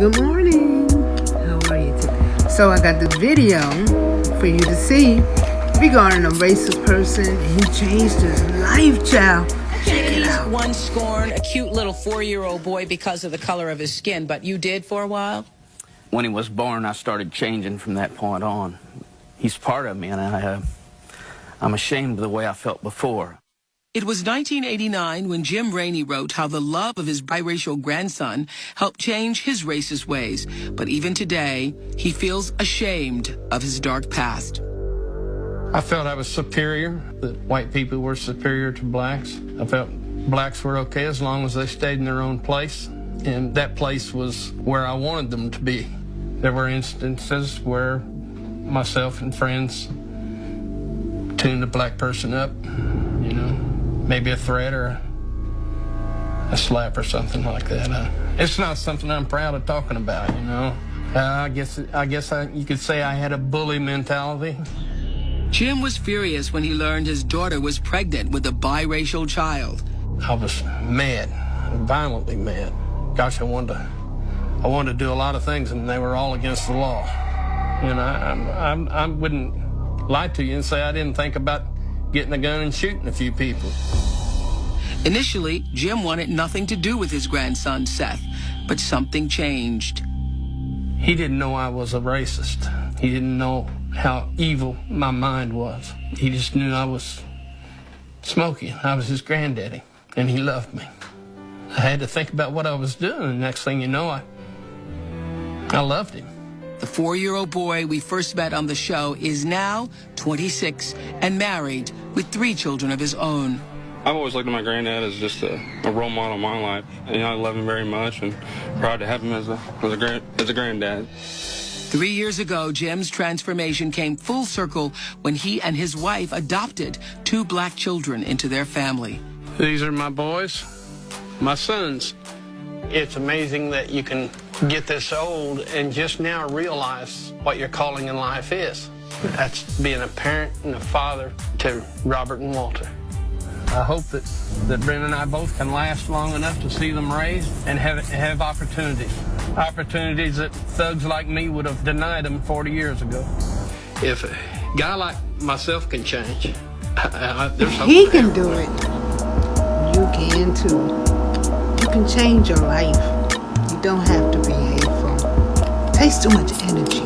Good morning. How are you today? So I got this video for you to see regarding a racist person. He changed his life, child. Check it out. One scorned a cute little 4-year-old boy because of the color of his skin, but you did for a while? When he was born, I started changing from that point on. He's part of me, and I'm ashamed of the way I felt before. It was 1989 when Jim Rainey wrote how the love of his biracial grandson helped change his racist ways. But even today, he feels ashamed of his dark past. I felt I was superior, that white people were superior to blacks. I felt blacks were okay as long as they stayed in their own place. And that place was where I wanted them to be. There were instances where myself and friends tuned a black person up, you know, maybe a threat or a slap or something like that. It's not something I'm proud of talking about, you know. I guess you could say I had a bully mentality. Jim was furious when he learned his daughter was pregnant with a biracial child. I was mad, violently mad. Gosh, I wanted to do a lot of things, and they were all against the law. And I wouldn't lie to you and say I didn't think about getting a gun and shooting a few people. Initially, Jim wanted nothing to do with his grandson, Seth, but something changed. He didn't know I was a racist. He didn't know how evil my mind was. He just knew I was Smokey. I was his granddaddy, and he loved me. I had to think about what I was doing, and next thing you know, I loved him. The 4-year-old boy we first met on the show is now 26 and married with 3 children of his own. I've always looked at my granddad as just a role model in my life. You know, I love him very much and proud to have him as a granddad. 3 years ago, Jim's transformation came full circle when he and his wife adopted 2 black children into their family. These are my boys, my sons. It's amazing that you can get this old and just now realize what your calling in life is. That's being a parent and a father to Robert and Walter. I hope that Brenda and I both can last long enough to see them raised and have opportunities. Opportunities that thugs like me would have denied them 40 years ago. If a guy like myself can change, there's hope. He can do it. You can too. You can change your life. You don't have to be hateful. It takes too much energy.